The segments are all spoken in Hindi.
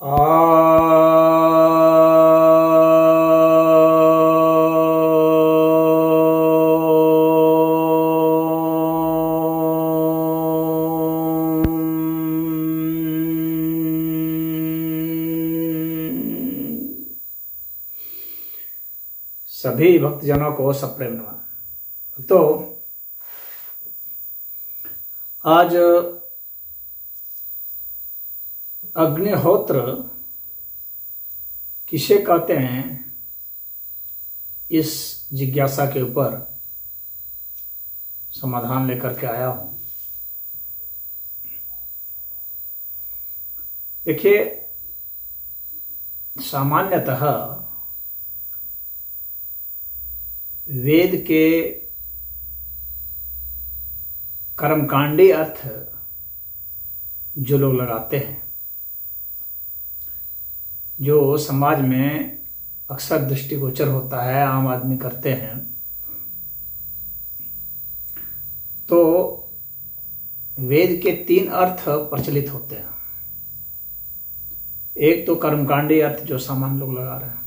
सभी भक्तजनों को सप्रेम नमन। तो आज अग्निहोत्र किसे कहते हैं, इस जिज्ञासा के ऊपर समाधान लेकर के आया हूं। देखिए, सामान्यतः वेद के कर्मकांडी अर्थ जो लोग लगाते हैं, जो समाज में अक्सर दृष्टिगोचर होता है, आम आदमी करते हैं, तो वेद के 3 अर्थ प्रचलित होते हैं। एक तो कर्मकांडी अर्थ जो सामान्य लोग लगा रहे हैं,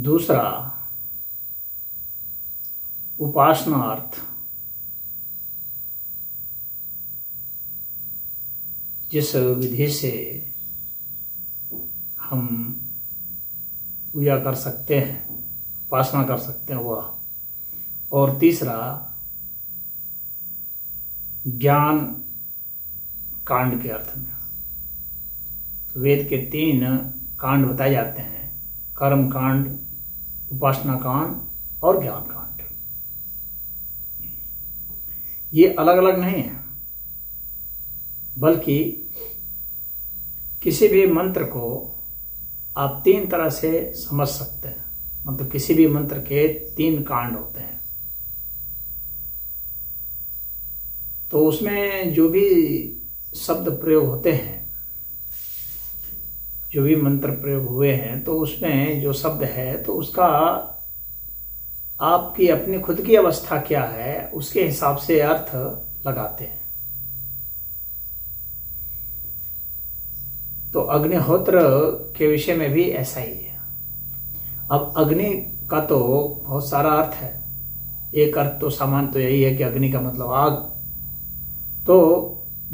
दूसरा उपासना अर्थ, जिस विधि से हम पूजा कर सकते हैं, उपासना कर सकते हैं वह, और तीसरा ज्ञान कांड के अर्थ में। तो वेद के 3 कांड बताए जाते हैं, कर्म कांड, उपासना कांड और ज्ञान कांड। ये अलग अलग नहीं है, बल्कि किसी भी मंत्र को आप 3 तरह से समझ सकते हैं। मतलब किसी भी मंत्र के 3 कांड होते हैं, तो उसमें जो भी शब्द प्रयोग होते हैं, जो भी मंत्र प्रयोग हुए हैं, तो उसमें जो शब्द है तो उसका आपकी अपनी खुद की अवस्था क्या है, उसके हिसाब से अर्थ लगाते हैं। तो अग्निहोत्र के विषय में भी ऐसा ही है। अब अग्नि का तो बहुत सारा अर्थ है। एक अर्थ तो सामान्य तो यही है कि अग्नि का मतलब आग। तो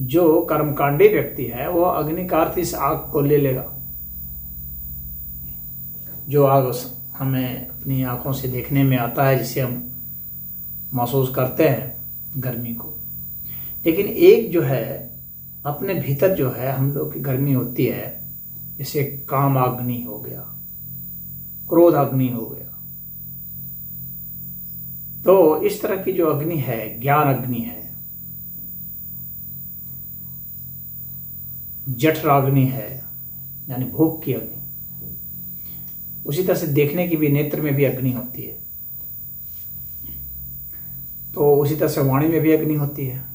जो कर्मकांडी व्यक्ति है वो अग्नि का अर्थ इस आग को ले लेगा, जो आग हमें अपनी आंखों से देखने में आता है, जिसे हम महसूस करते हैं गर्मी को। लेकिन एक जो है अपने भीतर जो है हम लोग की गर्मी होती है, जैसे काम अग्नि हो गया, क्रोध अग्नि हो गया। तो इस तरह की जो अग्नि है, ज्ञान अग्नि है, जठराग्नि है, यानी भूख की अग्नि। उसी तरह से देखने की भी, नेत्र में भी अग्नि होती है। तो उसी तरह से वाणी में भी अग्नि होती है।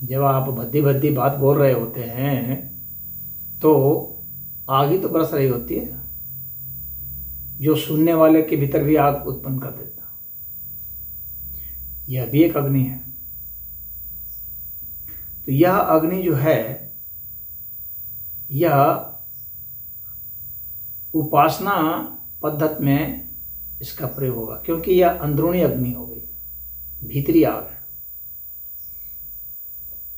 जब आप भद्दी भद्दी बात बोल रहे होते हैं तो आग ही तो बरस रही होती है, जो सुनने वाले के भीतर भी आग उत्पन्न कर देता। यह भी एक अग्नि है। तो यह अग्नि जो है, यह उपासना पद्धति में इसका प्रयोग होगा, क्योंकि यह अंदरूनी अग्नि हो गई, भीतरी आग है।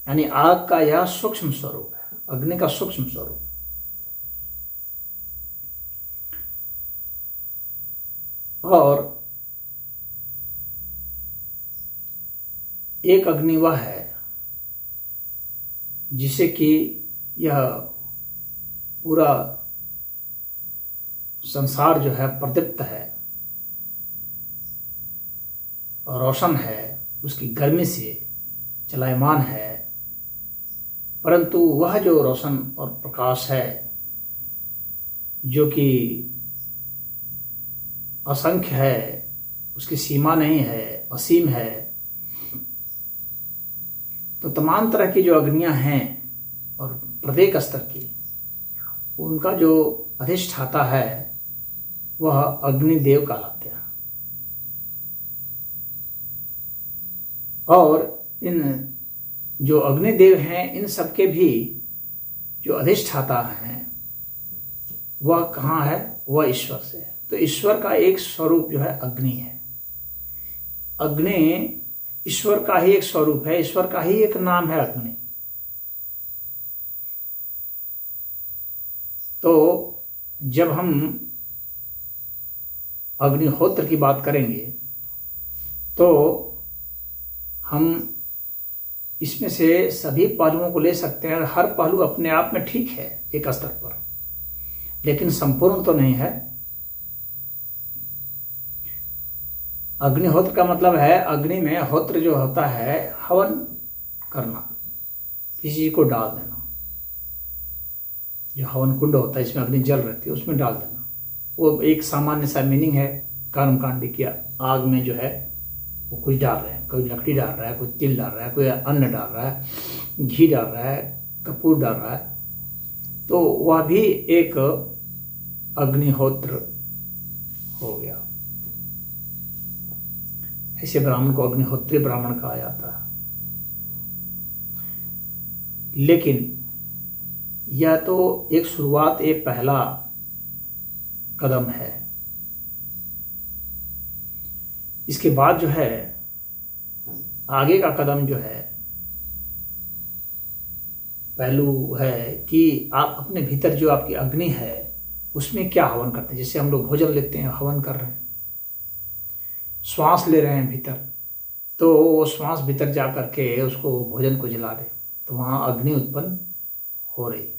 यानी आग का यह सूक्ष्म स्वरूप है, अग्नि का सूक्ष्म स्वरूप। और एक अग्नि वह है जिसे कि यह पूरा संसार जो है प्रदीप्त है, रोशन है, उसकी गर्मी से चलायमान है। परंतु वह जो रोशन और प्रकाश है, जो कि असंख्य है, उसकी सीमा नहीं है, असीम है। तो तमाम तरह की जो अग्नियां हैं और प्रत्येक स्तर की, उनका जो अधिष्ठाता है वह अग्निदेव कहलाते हैं। और इन जो अग्निदेव हैं, इन सबके भी जो अधिष्ठाता हैं वह कहाँ है? वह ईश्वर से है। तो ईश्वर का एक स्वरूप जो है अग्नि है। अग्नि ईश्वर का ही एक स्वरूप है, ईश्वर का ही एक नाम है अग्नि। तो जब हम अग्निहोत्र की बात करेंगे तो हम इसमें से सभी पहलुओं को ले सकते हैं। हर पहलू अपने आप में ठीक है एक स्तर पर, लेकिन संपूर्ण तो नहीं है। अग्निहोत्र का मतलब है अग्नि में होत्र जो होता है हवन करना, किसी चीज को डाल देना। जो हवन कुंड होता है इसमें अग्नि जल रहती है उसमें डाल देना, वो एक सामान्य सा मीनिंग है कर्मकांडी की। आग में जो है वो कुछ डाल रहे हैं, कोई लकड़ी डाल रहा है, कोई तिल डाल रहा है, कोई अन्न डाल रहा है, घी डाल रहा है, कपूर डाल रहा है, तो वह भी एक अग्निहोत्र हो गया। ऐसे ब्राह्मण को अग्निहोत्री ब्राह्मण कहा जाता है। लेकिन यह तो एक शुरुआत, एक पहला कदम है। इसके बाद जो है आगे का कदम जो है पहलू है कि आप अपने भीतर जो आपकी अग्नि है उसमें क्या हवन करते हैं। जैसे हम लोग भोजन लेते हैं, हवन कर रहे हैं, श्वास ले रहे हैं भीतर, तो वो श्वास भीतर जा करके उसको भोजन को जला दे तो वहां अग्नि उत्पन्न हो रही है।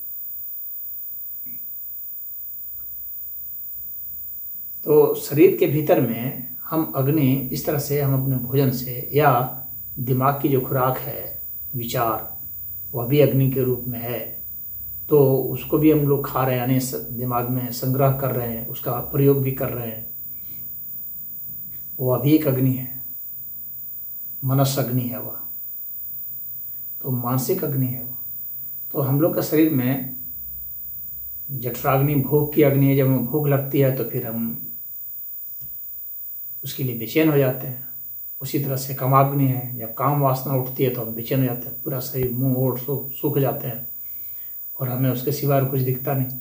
तो शरीर के भीतर में हम अग्नि इस तरह से हम अपने भोजन से, या दिमाग की जो खुराक है विचार, वह भी अग्नि के रूप में है, तो उसको भी हम लोग खा रहे हैं, यानी दिमाग में संग्रह कर रहे हैं, उसका प्रयोग भी कर रहे हैं, वह भी एक अग्नि है। मनस अग्नि है वह, तो मानसिक अग्नि है वह। तो हम लोग का शरीर में जठराग्नि भूख की अग्नि है। जब हमें भूख लगती है तो फिर हम उसके लिए बेचैन हो जाते हैं। उसी तरह से कामाग्नि है, जब काम वासना उठती है तो हम बेचैन हो जाते हैं, पूरा शरीर मुंह ओठ सूख जाते हैं और हमें उसके सिवाय कुछ दिखता नहीं।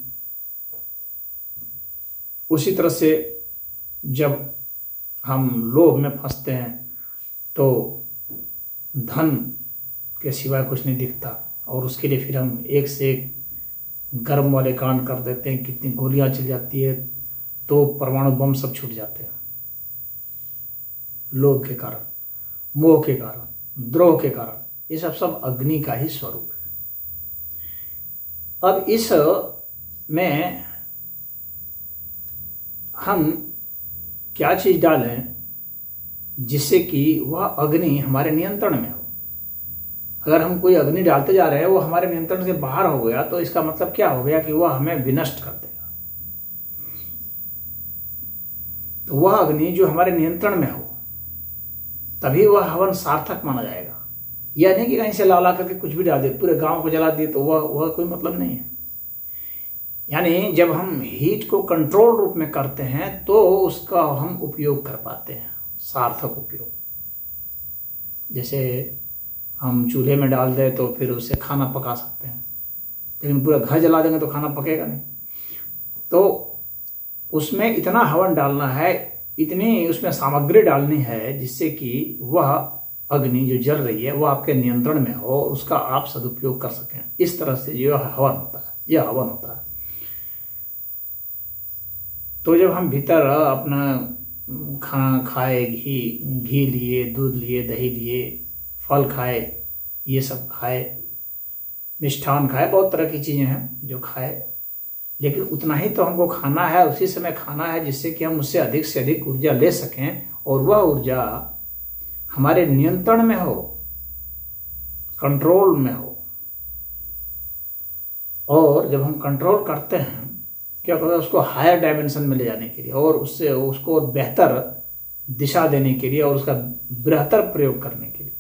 उसी तरह से जब हम लोभ में फंसते हैं तो धन के सिवाय कुछ नहीं दिखता, और उसके लिए फिर हम एक से एक गर्म वाले कांड कर देते हैं। कितनी गोलियां चल जाती है, तो परमाणु बम सब छूट जाते हैं। लोभ के कारण, मोह के कारण, द्रोह के कारण, ये सब अग्नि का ही स्वरूप है। अब इस में हम क्या चीज डालें जिससे कि वह अग्नि हमारे नियंत्रण में हो। अगर हम कोई अग्नि डालते जा रहे हैं, वो हमारे नियंत्रण से बाहर हो गया, तो इसका मतलब क्या हो गया कि वह हमें विनष्ट कर देगा। तो वह अग्नि जो हमारे नियंत्रण में हो, तभी वह हवन सार्थक माना जाएगा। यह नहीं कि कहीं से ला करके कुछ भी डाल दे, पूरे गांव को जला दिए, तो वह कोई मतलब नहीं है। यानी जब हम हीट को कंट्रोल रूप में करते हैं तो उसका हम उपयोग कर पाते हैं, सार्थक उपयोग। जैसे हम चूल्हे में डाल दें तो फिर उससे खाना पका सकते हैं, लेकिन पूरा घर जला देंगे तो खाना पकेगा नहीं। तो उसमें इतना हवन डालना है, इतनी उसमें सामग्री डालनी है जिससे कि वह अग्नि जो जल रही है वह आपके नियंत्रण में हो, उसका आप सदुपयोग कर सकें। इस तरह से जो हवन होता है, यह हवन होता है। तो जब हम भीतर अपना खाना खाए, घी लिए, दूध लिए, दही लिए, फल खाए, ये सब खाए, मिष्ठान खाए, बहुत तरह की चीज़ें हैं जो खाए, लेकिन उतना ही तो हमको खाना है, उसी समय खाना है जिससे कि हम उससे अधिक से अधिक ऊर्जा ले सकें और वह ऊर्जा हमारे नियंत्रण में हो, कंट्रोल में हो। और जब हम कंट्रोल करते हैं, क्या कहते हैं, उसको हायर डायमेंशन में ले जाने के लिए और उससे उसको बेहतर दिशा देने के लिए और उसका बेहतर प्रयोग करने के लिए,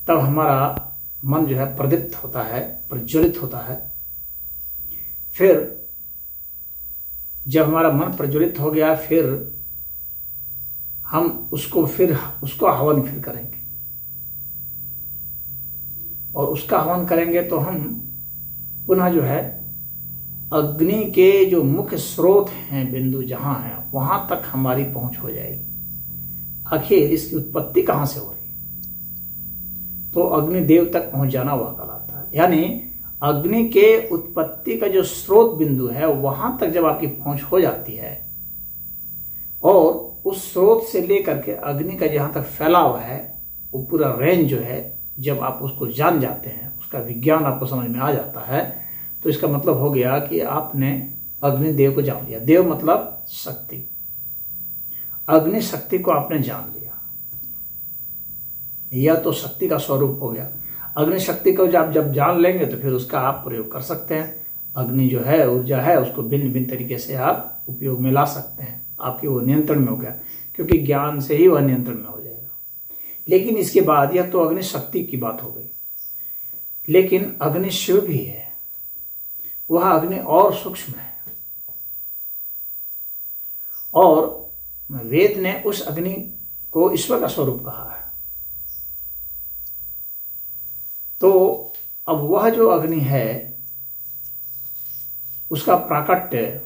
तब हमारा मन जो है प्रदीप्त होता है, प्रज्वलित होता है। फिर जब हमारा मन प्रज्वलित हो गया, फिर हम उसको हवन फिर करेंगे, और उसका हवन करेंगे तो हम पुनः जो है अग्नि के जो मुख्य स्रोत हैं, बिंदु जहां है, वहां तक हमारी पहुंच हो जाएगी। आखिर इसकी उत्पत्ति कहां से हो रही, तो अग्निदेव तक पहुंच जाना वह कहलाता है। यानी अग्नि के उत्पत्ति का जो स्रोत बिंदु है वहां तक जब आपकी पहुंच हो जाती है और उस स्रोत से लेकर के अग्नि का जहां तक फैलाव है वो पूरा रेंज जो है, जब आप उसको जान जाते हैं, उसका विज्ञान आपको समझ में आ जाता है, तो इसका मतलब हो गया कि आपने अग्निदेव को जान लिया। देव मतलब शक्ति, अग्नि शक्ति को आपने जान लिया। यह तो शक्ति का स्वरूप हो गया। अग्नि शक्ति को जब जान लेंगे तो फिर उसका आप प्रयोग कर सकते हैं। अग्नि जो है ऊर्जा है उसको भिन्न भिन्न तरीके से आप उपयोग में ला सकते हैं। आपके वो नियंत्रण में हो गया, क्योंकि ज्ञान से ही वह नियंत्रण में हो जाएगा। लेकिन इसके बाद यह तो अग्नि शक्ति की बात हो गई, लेकिन अग्नि शिव भी है, वह अग्नि और सूक्ष्म है। और वेद ने उस अग्नि को ईश्वर का स्वरूप कहा है। तो अब वह जो अग्नि है उसका प्राकट्य,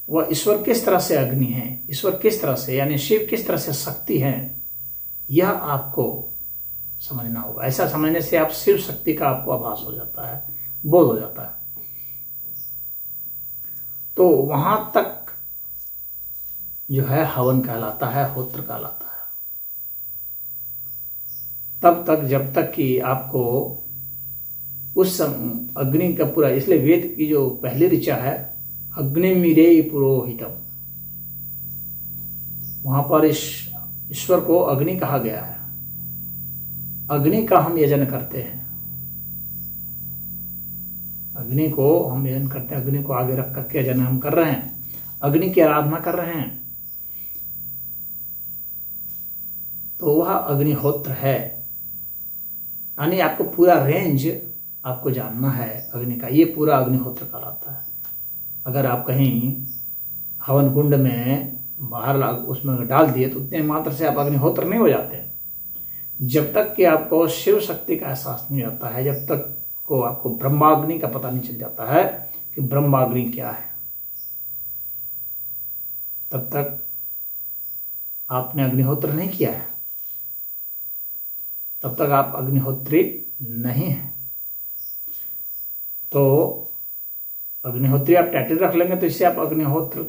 वह ईश्वर किस तरह से अग्नि है, ईश्वर किस तरह से, यानी शिव किस तरह से शक्ति है, यह आपको समझना होगा। ऐसा समझने से आप शिव शक्ति का आपको आभास हो जाता है, बोध हो जाता है। तो वहां तक जो है हवन कहलाता है, होत्र कहलाता है। तब तक जब तक कि आपको उस अग्नि का पूरा, इसलिए वेद की जो पहली ऋचा है अग्निमीरे पुरोहितम, वहां पर ईश्वर को अग्नि कहा गया है। अग्नि का हम यजन करते हैं, अग्नि को हम यजन करते हैं, अग्नि को आगे रख करके यजन हम कर रहे हैं, अग्नि की आराधना कर रहे हैं। तो वह अग्निहोत्र है। यानी आपको पूरा रेंज आपको जानना है अग्नि का, ये पूरा अग्निहोत्र कहलाता है। अगर आप कहीं हवन कुंड में बाहर उसमें डाल दिए तो उतने मात्र से आप अग्निहोत्र नहीं हो जाते। जब तक कि आपको शिव शक्ति का एहसास नहीं होता है, जब तक को आपको ब्रह्माग्नि का पता नहीं चल जाता है कि ब्रह्माग्नि क्या है, तब तक आपने अग्निहोत्र नहीं किया है, तब तक आप अग्निहोत्री नहीं हैं। तो अग्निहोत्री आप टाइटल रख लेंगे तो इससे आप अग्निहोत्र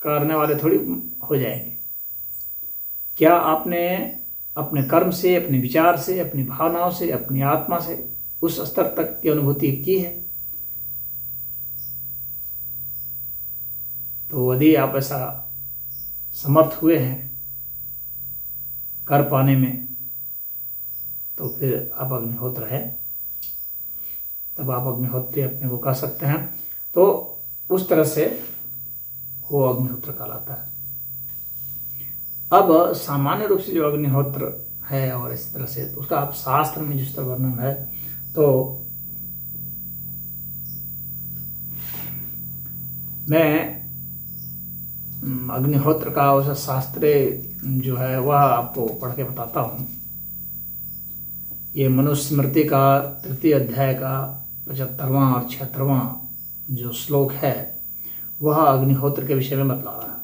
करने वाले थोड़ी हो जाएंगे। क्या आपने अपने कर्म से, अपने विचार से, अपनी भावनाओं से, अपनी आत्मा से उस स्तर तक की अनुभूति की है? तो यदि आप ऐसा समर्थ हुए हैं कर पाने में, तो फिर आप अग्निहोत्र है, तब आप अग्निहोत्री अपने को कह सकते हैं। तो उस तरह से वो अग्निहोत्र कहलाता है। अब सामान्य रूप से जो अग्निहोत्र है और इस तरह से उसका आप शास्त्र में जिस तरह वर्णन है, तो मैं अग्निहोत्र का उस शास्त्र जो है वह आपको पढ़ के बताता हूँ। ये मनुस्मृति का 3 अध्याय का 75वां और 76वां जो श्लोक है वह अग्निहोत्र के विषय में बतला रहा है।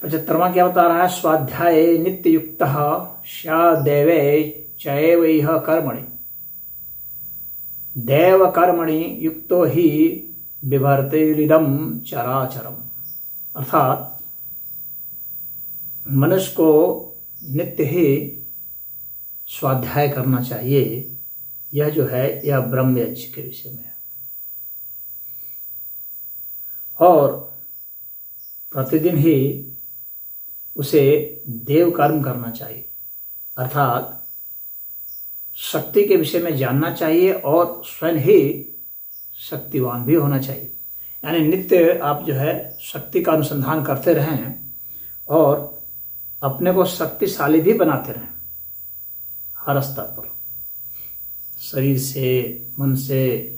75वां क्या बता रहा है? स्वाध्याये नित्य युक्तः स्यादेवे चैवैह कर्मणि देव कर्मणि युक्तो ही बिभर्तेरिदं चराचरम। अर्थात मनुष्य को नित्य ही स्वाध्याय करना चाहिए। यह जो है यह ब्रह्म यज्ञ के विषय में है। और प्रतिदिन ही उसे देव कर्म करना चाहिए, अर्थात शक्ति के विषय में जानना चाहिए और स्वयं ही शक्तिवान भी होना चाहिए। यानी नित्य आप जो है शक्ति का अनुसंधान करते रहें और अपने को शक्तिशाली भी बनाते रहें हर स्तर पर, शरीर से, मन से,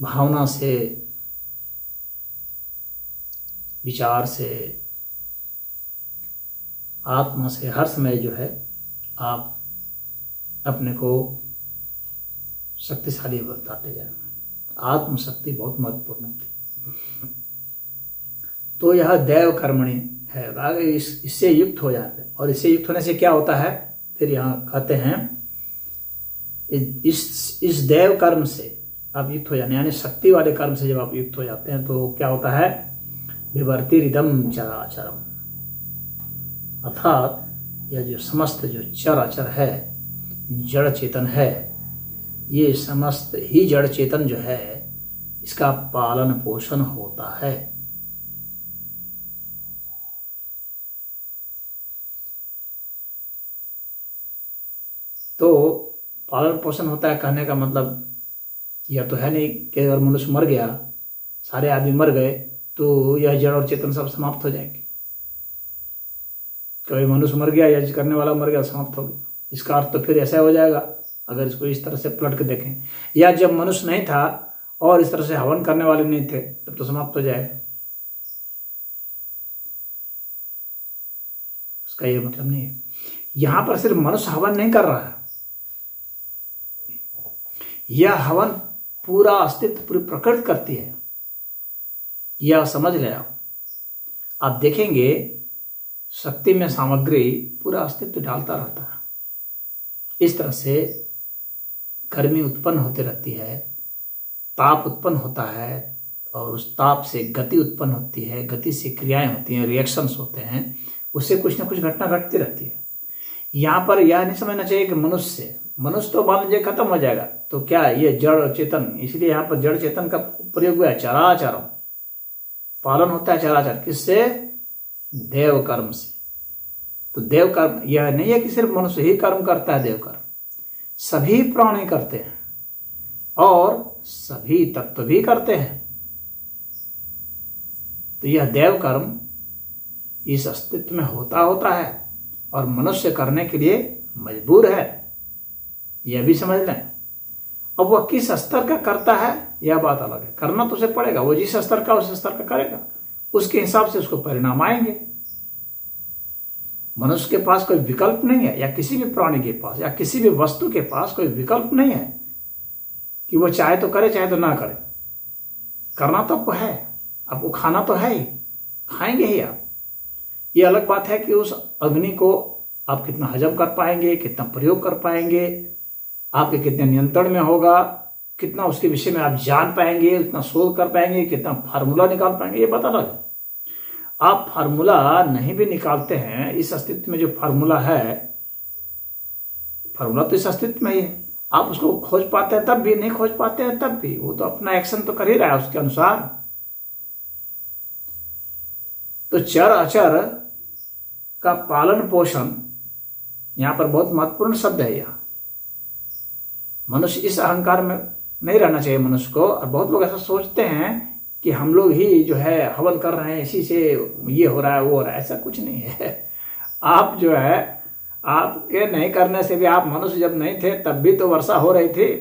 भावना से, विचार से, आत्मा से। हर समय जो है आप अपने को शक्तिशाली बताते जाए। आत्मशक्ति बहुत महत्वपूर्ण होती है। तो यह दैव कर्मणि है, आगे इससे युक्त हो जाते हैं। और इससे युक्त होने से क्या होता है, फिर यहाँ कहते हैं इस दैव कर्म से आप युक्त हो जाने, यानी शक्ति वाले कर्म से जब आप युक्त हो जाते हैं तो क्या होता है, विवर्तिरिदम चराचरम, अर्थात यह जो समस्त जो चराचर है, जड़ चेतन है, ये समस्त ही जड़ चेतन जो है इसका पालन पोषण होता है। तो पालन पोषण होता है कहने का मतलब यह तो है नहीं कि अगर मनुष्य मर गया, सारे आदमी मर गए तो यह जड़ और चेतन सब समाप्त हो जाएंगे। कभी मनुष्य मर गया, यज्ञ करने वाला मर गया, समाप्त हो गया। इसका अर्थ तो फिर ऐसा हो जाएगा अगर इसको इस तरह से पलट के देखें, या जब मनुष्य नहीं था और इस तरह से हवन करने वाले नहीं थे तब तो समाप्त हो जाएगा। उसका ये मतलब नहीं है। यहां पर सिर्फ मनुष्य हवन नहीं कर रहा है, यह हवन पूरा अस्तित्व, पूरी प्रकृति करती है। यह समझ ले आप देखेंगे शक्ति में सामग्री पूरा अस्तित्व डालता रहता है। इस तरह से गर्मी उत्पन्न होती रहती है, ताप उत्पन्न होता है, और उस ताप से गति उत्पन्न होती है, गति से क्रियाएं होती हैं, रिएक्शंस होते हैं, उससे कुछ ना कुछ घटना घटती रहती है। यहाँ पर यह नहीं समझना चाहिए कि मनुष्य तो मान लीजिए खत्म हो जाएगा तो क्या ये जड़ चेतन, इसलिए यहाँ पर जड़ चेतन का प्रयोग हुआ है। चराचर पालन होता है चराचर, किससे, देव कर्म से। तो देव कर्म यह नहीं है कि सिर्फ मनुष्य ही कर्म करता है, देव कर्म सभी प्राणी करते हैं और सभी तत्व भी करते हैं। तो यह देव कर्म इस अस्तित्व में होता है और मनुष्य करने के लिए मजबूर है, यह भी समझ लें। अब वह किस स्तर का करता है यह बात अलग है, करना तो उसे पड़ेगा, वो जिस स्तर का उस स्तर का करेगा, उसके हिसाब से उसको परिणाम आएंगे। मनुष्य के पास कोई विकल्प नहीं है, या किसी भी प्राणी के पास या किसी भी वस्तु के पास कोई विकल्प नहीं है कि वो चाहे तो करे चाहे तो ना करे। करना तो आपको है, आपको खाना तो है ही, खाएंगे ही आप। ये अलग बात है कि उस अग्नि को आप कितना हजम कर पाएंगे, कितना प्रयोग कर पाएंगे, आपके कितने नियंत्रण में होगा, कितना उसके विषय में आप जान पाएंगे, उतना शोध कर पाएंगे, कितना फार्मूला निकाल पाएंगे, ये पता लगे। आप फार्मूला नहीं भी निकालते हैं, इस अस्तित्व में जो फार्मूला है, फार्मूला तो इस अस्तित्व में ही है, आप उसको खोज पाते हैं तब भी, नहीं खोज पाते हैं तब भी, वो तो अपना एक्शन तो कर ही रहा है उसके अनुसार। तो चर अचर का पालन पोषण यहां पर बहुत महत्वपूर्ण शब्द है। यह मनुष्य इस अहंकार में नहीं रहना चाहिए मनुष्य को। और बहुत लोग ऐसा सोचते हैं कि हम लोग ही जो है हवन कर रहे हैं, इसी से ये हो रहा है वो हो रहा है, ऐसा कुछ नहीं है। आप जो है, आपके नहीं करने से भी, आप मनुष्य जब नहीं थे तब भी तो वर्षा हो रही थी।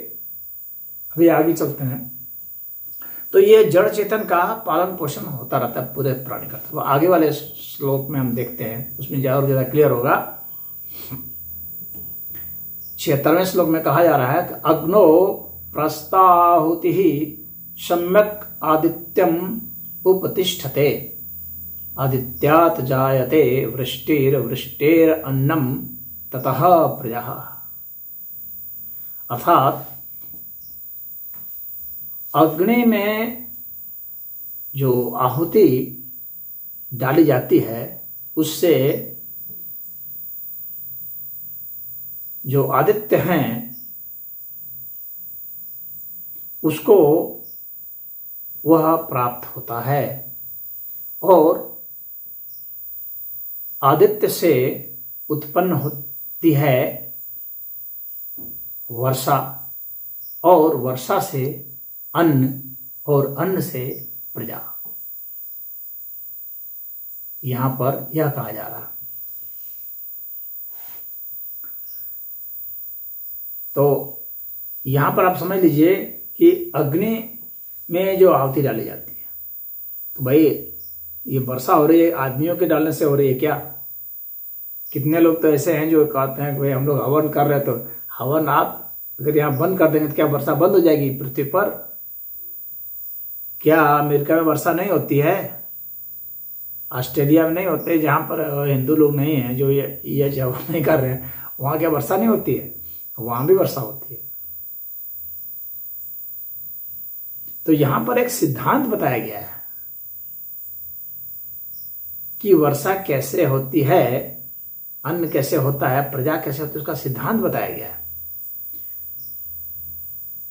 अभी आगे चलते हैं। तो ये जड़ चेतन का पालन पोषण होता रहता है पूरे प्राणी का। तो आगे वाले श्लोक में हम देखते हैं, उसमें ज्यादा क्लियर होगा। 76वें श्लोक में कहा जा रहा है कि अग्नो प्रस्ताहुति ही सम्यक आदित्यम उपतिष्ठते, आदित्यात् जायते वृष्टिर अन्नम ततः प्रजा। अर्थात अग्नि में जो आहुति डाली जाती है उससे जो आदित्य हैं उसको वह प्राप्त होता है, और आदित्य से उत्पन्न होती है वर्षा, और वर्षा से अन्न, और अन्न से प्रजा। यहां पर यह कहा जा रहा है। तो यहां पर आप समझ लीजिए कि अग्नि में जो आहुति डाली जाती है, तो भाई ये वर्षा हो रही है आदमियों के डालने से हो रही है क्या? कितने लोग तो ऐसे हैं जो कहते हैं कि भाई हम लोग हवन कर रहे हैं तो हवन आप अगर यहाँ बंद कर देंगे तो क्या वर्षा बंद हो जाएगी पृथ्वी पर? क्या अमेरिका में वर्षा नहीं होती है? ऑस्ट्रेलिया में नहीं होते, जहाँ पर हिंदू लोग नहीं हैं, जो ये जवाब नहीं कर रहे हैं, वहाँ क्या वर्षा नहीं होती है? वहाँ भी वर्षा होती है। तो यहाँ पर एक सिद्धांत बताया गया है कि वर्षा कैसे होती है, अन्न कैसे होता है, प्रजा कैसे होती है, उसका सिद्धांत बताया गया है।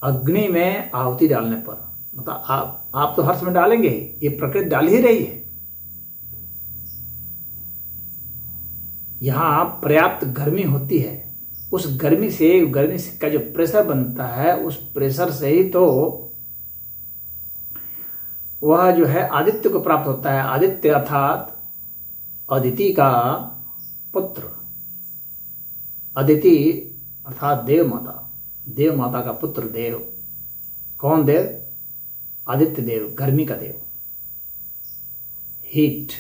अग्नि में आहुति डालने पर, मतलब आप तो हर समय डालेंगे ही, ये प्रकृति डाल ही रही है। यहां पर्याप्त गर्मी होती है, उस गर्मी से का जो प्रेशर बनता है, उस प्रेशर से ही तो वह जो है आदित्य को प्राप्त होता है। आदित्य अर्थात अदिति का पुत्र, अदिति अर्थात देव माता, देव माता का पुत्र देव। कौन देव? आदित्य देव, गर्मी का देव, हीट।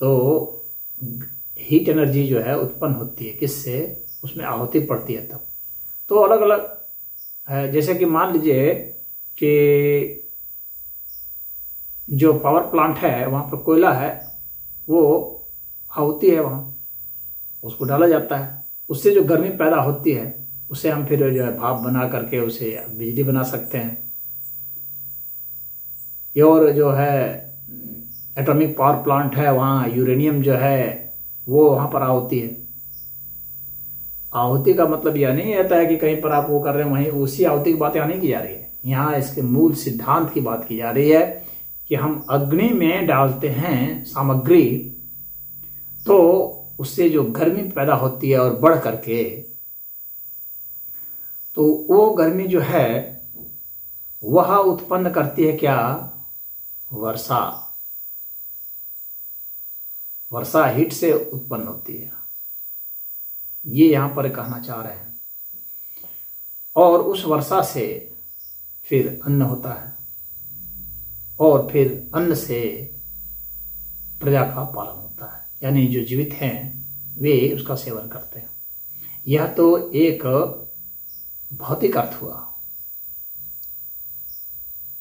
तो हीट एनर्जी जो है उत्पन्न होती है किससे? उसमें आहुति पड़ती है तब। तो अलग अलग है, जैसे कि मान लीजिए कि जो पावर प्लांट है वहाँ पर कोयला है, वो आहुति है, वहाँ उसको डाला जाता है, उससे जो गर्मी पैदा होती है उसे हम फिर जो है भाप बना करके उसे बिजली बना सकते हैं। ये और जो है एटॉमिक पावर प्लांट है, वहाँ यूरेनियम जो है वो वहाँ पर आहुति है। आहुति का मतलब यह नहीं रहता है कि कहीं पर आप वो कर रहे हैं वहीं उसी आहुति की बात यहाँ नहीं की जा रही है। यहाँ इसके मूल सिद्धांत की बात की जा रही है कि हम अग्नि में डालते हैं सामग्री, तो उससे जो गर्मी पैदा होती है और बढ़ करके, तो वो गर्मी जो है वह उत्पन्न करती है क्या? वर्षा। वर्षा हीट से उत्पन्न होती है, ये यहां पर कहना चाह रहे हैं। और उस वर्षा से फिर अन्न होता है, और फिर अन्न से प्रजा का पालन होता है, यानी जो जीवित हैं वे उसका सेवन करते हैं। यह तो एक भौतिक अर्थ हुआ।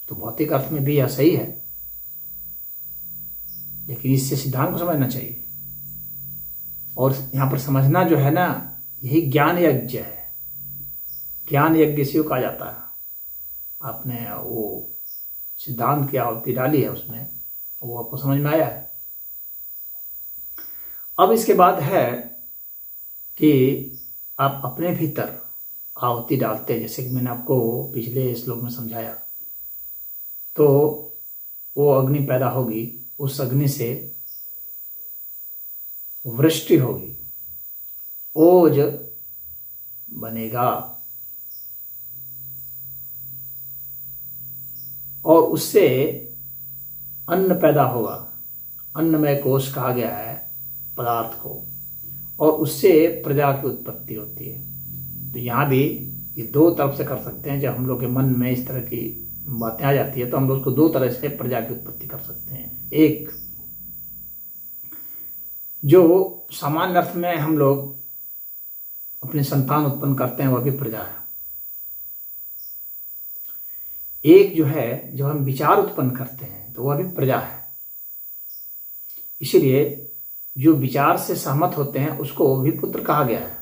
तो भौतिक अर्थ में भी यह सही है, लेकिन इससे सिद्धांत को समझना चाहिए। और यहाँ पर समझना जो है ना, यही ज्ञान यज्ञ है। ज्ञान यज्ञ इसी को कहा जाता है। आपने वो सिद्धांत की आहुति डाली है उसमें, वो आपको समझ में आया है। अब इसके बाद है कि आप अपने भीतर आहुति डालते हैं, जैसे कि मैंने आपको पिछले श्लोक में समझाया। तो वो अग्नि पैदा होगी, उस अग्नि से वृष्टि होगी, ओज बनेगा, और उससे अन्न पैदा होगा। अन्नमय कोश कहा गया है पदार्थ को, और उससे प्रजा की उत्पत्ति होती है। तो यहाँ भी ये दो तरफ से कर सकते हैं। जब हम लोग के मन में इस तरह की बातें आ जाती है तो हम लोग उसको दो तरह से प्रजा की उत्पत्ति कर सकते हैं। एक जो सामान्य अर्थ में हम लोग अपनी संतान उत्पन्न करते हैं, वह भी प्रजा है। एक जो है जब हम विचार उत्पन्न करते हैं तो वह भी प्रजा है। इसीलिए जो विचार से सहमत होते हैं उसको भी पुत्र कहा गया है।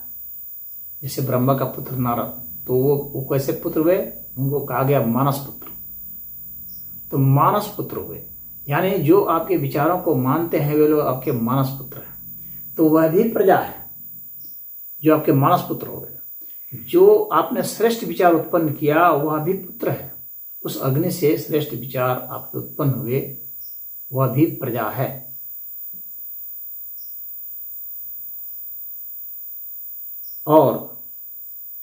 जैसे ब्रह्मा का पुत्र नारद, तो वो कैसे पुत्र हुए? उनको कहा गया मानस पुत्र। तो मानस पुत्र हुए, यानी जो आपके विचारों को मानते हैं वे लोग आपके मानस पुत्र हैं। तो वह भी प्रजा है जो आपके मानस पुत्र हो गए। जो आपने श्रेष्ठ विचार उत्पन्न किया वह भी पुत्र है। उस अग्नि से श्रेष्ठ विचार आपके उत्पन्न हुए, वह भी प्रजा है। और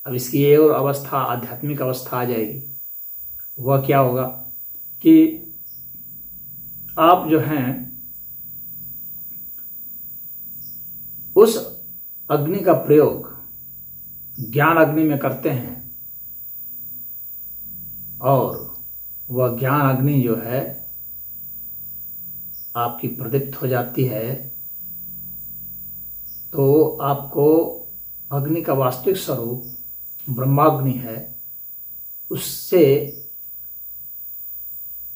अब इसकी ये और अवस्था, आध्यात्मिक अवस्था आ जाएगी। वह क्या होगा कि आप जो हैं उस अग्नि का प्रयोग ज्ञान अग्नि में करते हैं, और वह ज्ञान अग्नि जो है आपकी प्रदीप्त हो जाती है तो आपको अग्नि का वास्तविक स्वरूप ब्रह्माग्नि है, उससे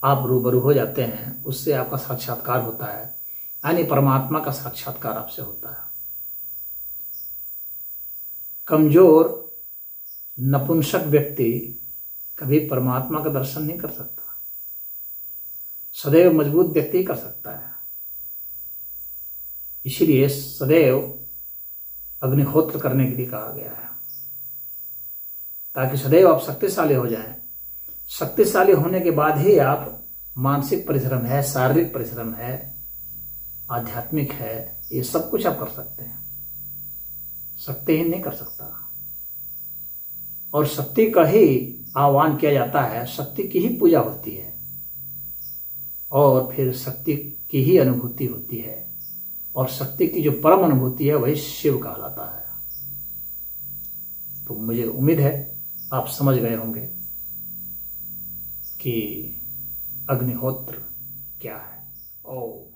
आप रूबरू हो जाते हैं, उससे आपका साक्षात्कार होता है, यानी परमात्मा का साक्षात्कार आपसे होता है। कमजोर नपुंसक व्यक्ति कभी परमात्मा का दर्शन नहीं कर सकता, सदैव मजबूत व्यक्ति ही कर सकता है। इसीलिए सदैव अग्निहोत्र करने के लिए कहा गया है, ताकि सदैव आप शक्तिशाली हो जाएं। शक्तिशाली होने के बाद ही आप मानसिक परिश्रम है, शारीरिक परिश्रम है, आध्यात्मिक है, ये सब कुछ आप कर सकते हैं। शक्तिहीन नहीं कर सकता। और शक्ति का ही आह्वान किया जाता है, शक्ति की ही पूजा होती है, और फिर शक्ति की ही अनुभूति होती है, और शक्ति की जो परम अनुभूति है वही शिव कहलाता है। तो मुझे उम्मीद है आप समझ गए होंगे कि अग्निहोत्र क्या है। ओम